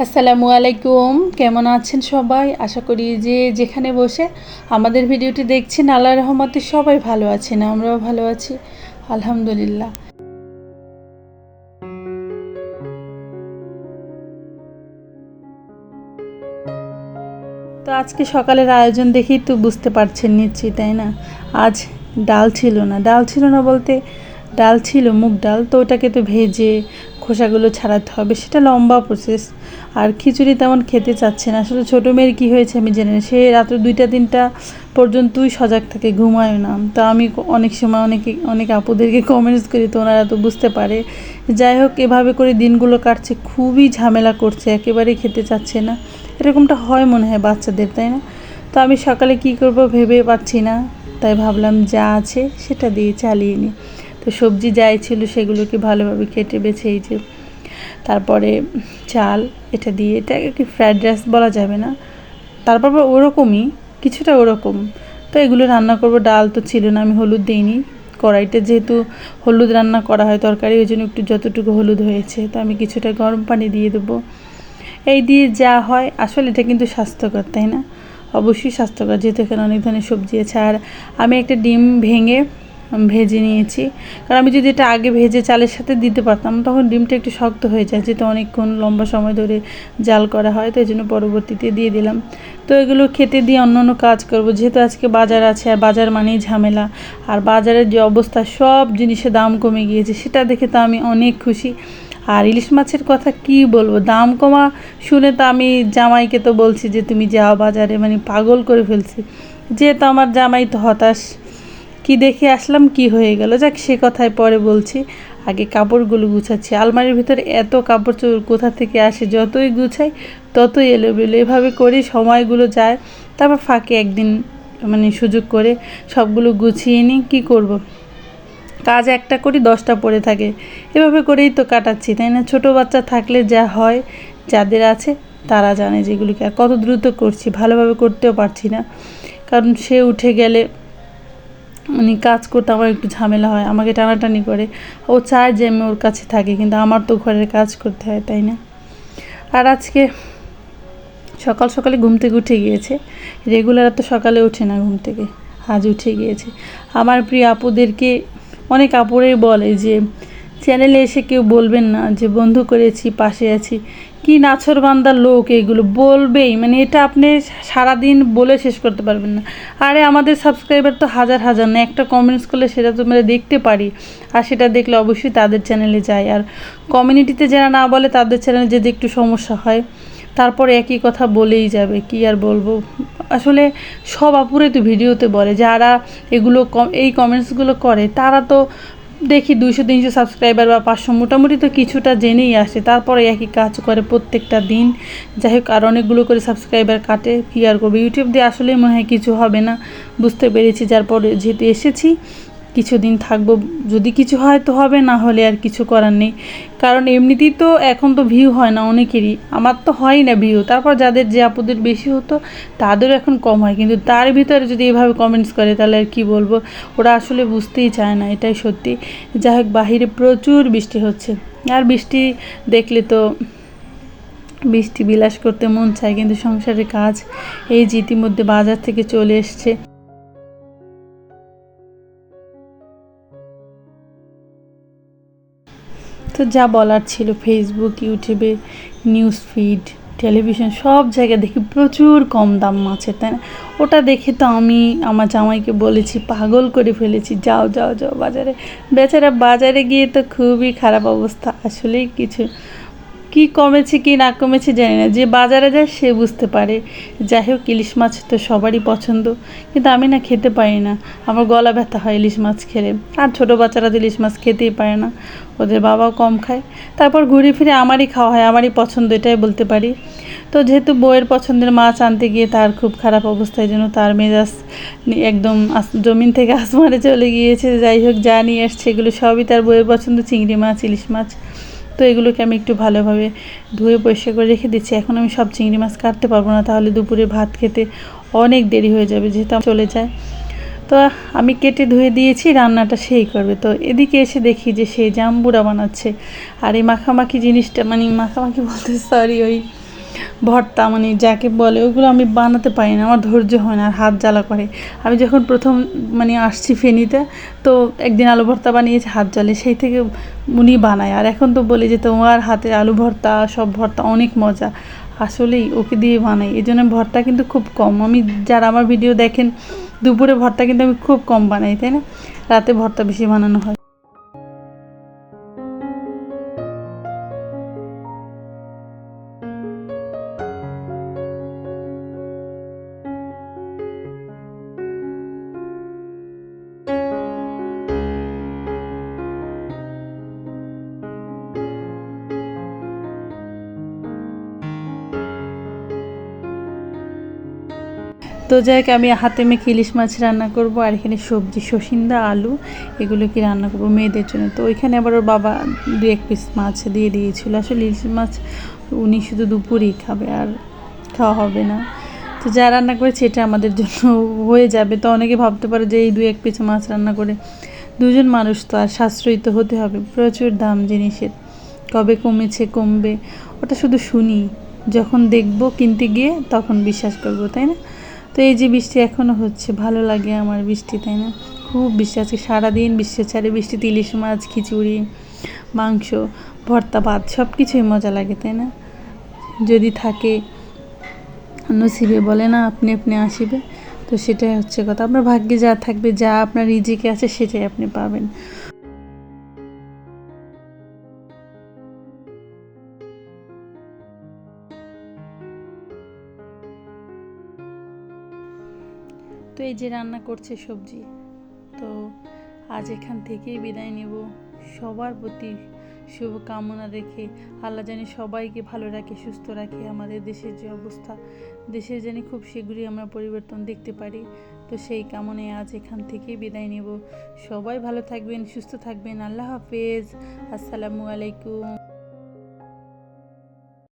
আসসালামু আলাইকুম, কেমন আছেন সবাই? আশা করি যে যেখানে বসে আমাদের ভিডিওটি দেখছেন আল্লাহর রহমতে সবাই ভালো আছেন, আমরাও ভালো আছি আলহামদুলিল্লাহ। তো আজকে সকালের আয়োজন দেখেই তো বুঝতে পারছেন নিশ্চয়ই, তাই না? আজ ডাল ছিল না বলতে ডাল ছিল মুগ ডাল, তো ওটাকে তো ভেজে খোসাগুলো ছাড়াতে হবে, সেটা লম্বা প্রসেস। আর খিচুড়ি তেমন খেতে চাচ্ছে না, আসলে ছোটো মেয়ের কী হয়েছে আমি জানি না, সে রাত্রে 2টা-3টা পর্যন্তই সজাগ থাকে, ঘুমায় না। তো আমি অনেক সময় অনেক আপুদেরকে কমেন্টস করি, তো ওনারা তো বুঝতে পারে। যাই হোক, এভাবে করে দিনগুলো কাটছে, খুবই ঝামেলা করছে, একেবারেই খেতে চাচ্ছে না। এরকমটা হয় মনে হয় বাচ্চাদের, তাই না? তো আমি সকালে কি করব ভেবে পাচ্ছি না, তাই ভাবলাম যা আছে সেটা দিয়ে চালিয়ে নিই। তো সবজি যাই ছিল সেগুলোকে ভালোভাবে কেটে বেছে, এই যে তারপরে চাল, এটা দিয়ে এটাকে কি ফ্রায়েড রাইস বলা যাবে না, তারপর ওরকমই কিছুটা ওরকম। তো এগুলো রান্না করব। ডাল তো ছিল না, আমি হলুদ দিইনি কড়াইতে, যেহেতু হলুদ রান্না করা হয় তরকারি, ওই জন্য একটু যতটুকু হলুদ হয়েছে, তো আমি কিছুটা গরম পানি দিয়ে দেবো। এই দিয়ে যা হয়, আসলে এটা কিন্তু স্বাস্থ্যকর, তাই না? অবশ্যই স্বাস্থ্যকর, যেহেতু এখানে অনেক ধরনের সবজি আছে। আর আমি একটা ডিম ভেঙে ভেজে নিয়েছি, কারণ আমি যদি এটা আগে ভেজে চালের সাথে দিতে পারতাম, তখন ডিমটা একটু শক্ত হয়ে যায়, যেহেতু অনেকক্ষণ লম্বা সময় ধরে জাল করা হয়, তো এই জন্য পরবর্তীতে দিয়ে দিলাম। তো এগুলো খেতে দিয়ে অন্য কাজ করব, যেহেতু আজকে বাজার আছে, আর বাজার মানেই ঝামেলা। আর বাজারের যে অবস্থা, সব জিনিসের দাম কমে গিয়েছে, সেটা দেখে তো আমি অনেক খুশি। আর ইলিশ মাছের কথা কি বলবো, দাম কমা শুনে তো আমি জামাইকে তো বলছি যে তুমি যাও বাজারে, মানে পাগল করে ফেলছি। যেহেতু আমার জামাই তো হতাশ, কি দেখে আসলাম কি হয়ে গেল, যাক সে কথায় পরে বলছি। আগে কাপড়গুলো গুছাচ্ছি, আলমারির ভিতরে এত কাপড় চোপড় কোথা থেকে আসে, যতই গুছাই ততই এলোমেলো, এভাবে করেই সময়গুলো যায়। তারপর ফাঁকে একদিন মানে সুযোগ করে সবগুলো গুছিয়ে নিই, কী করব, কাজ একটা করি 10টা পড়ে থাকে, এভাবে করেই তো কাটাচ্ছি, তাই না? ছোটো বাচ্চা থাকলে যা হয়, যাদের আছে তারা জানে যেগুলিকে আর কত দ্রুত করছি, ভালোভাবে করতেও পারছি না, কারণ সে উঠে গেলে মানে কাজ করতে আমার একটু ঝামেলা হয়, আমাকে টানাটানি করে। ও চায় যে আমি ওর কাছে থাকি, কিন্তু আমার তো ঘরের কাজ করতে হয়, তাই না? আর আজকে সকাল সকালে ঘুম থেকে উঠে গিয়েছে, রেগুলার তো সকালে ওঠে না ঘুম থেকে, আজ উঠে গিয়েছে। আমার প্রিয় আপুদেরকে অনেক আপুরেই বলে যে চ্যানেলে এসে কেউ বলবেন না যে বন্ধু করেছি, পাশে আছি। কি নাছোড়বান্দার লোক এগুলো বলবেই, মানে এটা আপনি সারাদিন বলে শেষ করতে পারবেন না। আরে আমাদের সাবস্ক্রাইবার তো হাজার হাজার না, একটা কমেন্টস করলে সেটা তো আমরা দেখতে পারি, আর সেটা দেখলে অবশ্যই তাদের চ্যানেলে যায়। আর কমিউনিটিতে যারা না বলে তাদের চ্যানেলে যদি একটু সমস্যা হয়, তারপরে একই কথা বলেই যাবে, কি আর বলবো। আসলে সব আপুরে তো ভিডিওতে বলে, যারা এগুলো এই কমেন্টসগুলো করে তারা তো দেখি 200-300 সাবস্ক্রাইবার বা 500, মোটামুটি তো কিছুটা জেনেই আসে, তারপরে একই কাজ করে প্রত্যেকটা দিন। যাই হোক, আর অনেকগুলো করে সাবস্ক্রাইবার কাটে, কী আর করবো, ইউটিউব দিয়ে আসলেই মনে হয় কিছু হবে না, বুঝতে পেরেছি। যার পরে যেহেতু এসেছি, কিছুদিন থাকবো, যদি কিছু হয় তো হবে, না হলে আর কিছু করার নেই। কারণ এমনিতেই তো এখন তো ভিউ হয় না অনেকেরই, আমার তো হয় না ভিউ, তারপর যাদের যে আপুদের বেশি হতো তাদেরও এখন কম হয়, কিন্তু তার ভিতরে যদি এভাবে কমেন্টস করে তাহলে আর কী বলবো, ওরা আসলে বুঝতেই চায় না, এটাই সত্যি। যাই হোক, বাহিরে প্রচুর বৃষ্টি হচ্ছে, আর বৃষ্টি দেখলে তো বৃষ্টি বিলাস করতে মন চায়, কিন্তু সংসারের কাজ এই যে ইতিমধ্যে বাজার থেকে চলে এসছে। তো যা বলার ছিল, ফেসবুক, ইউটিউবে, নিউজ ফিড, টেলিভিশন, সব জায়গায় দেখি প্রচুর কম দাম মাছের, তাই না? ওটা দেখে তো আমি আমার জামাইকে বলেছি, পাগল করে ফেলেছি, যাও যাও যাও বাজারে। বেচারা বাজারে গিয়ে তো খুবই খারাপ অবস্থা, আসলেই কিছু কি কমেছে কি না কমেছে জানি না, যে বাজারে যায় সে বুঝতে পারে। যাই হোক, ইলিশ মাছ তো সবারই পছন্দ, কিন্তু আমি না খেতে পারি না, আমার গলা ব্যথা হয় ইলিশ মাছ খেলে। আর ছোটো বাচ্চারা তো ইলিশ মাছ খেতেই পারে না, ওদের বাবাও কম খায়। তারপর ঘুরে ফিরে আমারই খাওয়া হয়, আমারই পছন্দ, এটাই বলতে পারি। তো যেহেতু বইয়ের পছন্দের মাছ আনতে গিয়ে তার খুব খারাপ অবস্থায়, জন্য তার মেজাজ একদম জমিন থেকে আসমানে চলে গিয়েছে। যাই হোক, যা নিয়ে আসছে এগুলো সবই তার বইয়ের পছন্দ, চিংড়ি মাছ, ইলিশ মাছ। তো এগুলোকে আমি একটু ভালোভাবে ধুয়ে পরিষ্কার করে রেখে দিচ্ছি। এখন আমি সব চিংড়ি মাছ কাটতে পারবো না, তাহলে দুপুরে ভাত খেতে অনেক দেরি হয়ে যাবে, যেহেতু চলে যায়। তো আমি কেটে ধুয়ে দিয়েছি, রান্নাটা সেই করবে। তো এদিকে এসে দেখি যে সে জাম্বুরা বানাচ্ছে। আর এই মাখামাখি জিনিসটা, মানে মাখামাখি বলতে সরি, ওই ভর্তা মানে যাকে বলে ওগুলো আমি বানাতে পারি না, আমার ধৈর্য হয় না, আর হাত জ্বালা করে। আমি যখন প্রথম মানে আসছি ফেনীতে, তো একদিন আলু ভর্তা বানিয়েছি, হাত জ্বালে, সেই থেকে উনি বানায়। আর এখন তো বলি যে তোমার হাতের আলু ভর্তা সব ভর্তা অনেক মজা, আসলেই ওকে দিয়ে বানাই। এই জন্য ভর্তা কিন্তু খুব কম, আমি যারা আমার ভিডিও দেখেন দুপুরে ভর্তা কিন্তু আমি খুব কম বানাই, তাই না? রাতে ভর্তা বেশি বানানো হয়। তো যাই হোক, আমি হাতে মেখে ইলিশ মাছ রান্না করব, আর এখানে সবজি সসিন্দা আলু এগুলো কি রান্না করব মেয়েদের জন্য। তো ওইখানে আবার ওর বাবা 2-1 পিস মাছ দিয়ে দিয়েছিল। আসলে ইলিশ মাছ উনি শুধু দুপুরেই খাবে, আর খাওয়া হবে না। তো যা রান্না করেছি এটা আমাদের জন্য হয়ে যাবে। তো অনেকে ভাবতে পারে যে এই 2-1 পিস মাছ রান্না করে, দুজন মানুষ তো, আর সাশ্রয়ী তো হতে হবে, প্রচুর দাম জিনিসের। কবে কমেছে কমবে ওটা শুধু শুনি, যখন দেখব কিনতে গিয়ে তখন বিশ্বাস করব, তাই না? তো এই যে বৃষ্টি এখনও হচ্ছে, ভালো লাগে আমার বৃষ্টি, তাই না? খুব বৃষ্টি, আজকে সারাদিন বৃষ্টি ছাড়ে, বৃষ্টিতে ইলিশ মাছ, খিচুড়ি, মাংস, ভর্তা, ভাত সব কিছুই মজা লাগে, তাই না? যদি থাকে নসিবে, বলে না আপনি আপনি আসিবে, তো সেটাই হচ্ছে কথা। আপনার ভাগ্যে যা থাকবে, যা আপনার রিজিকে আছে সেটাই আপনি পাবেন। তো এই যে রান্না করছে সবজি, তো আজ এখান থেকেই বিদায় নেব। সবার প্রতি শুভ কামনা রেখে আল্লাহ জানি সবাইকে ভালো রাখে, সুস্থ রাখে। আমাদের দেশের যে অবস্থা, দেশের জানি খুব শীঘ্রই আমরা পরিবর্তন দেখতে পারি। তো সেই কামনায় আজ এখান থেকেই বিদায় নেব। সবাই ভালো থাকবেন, সুস্থ থাকবেন। আল্লাহ হাফেজ, আসসালামু আলাইকুম।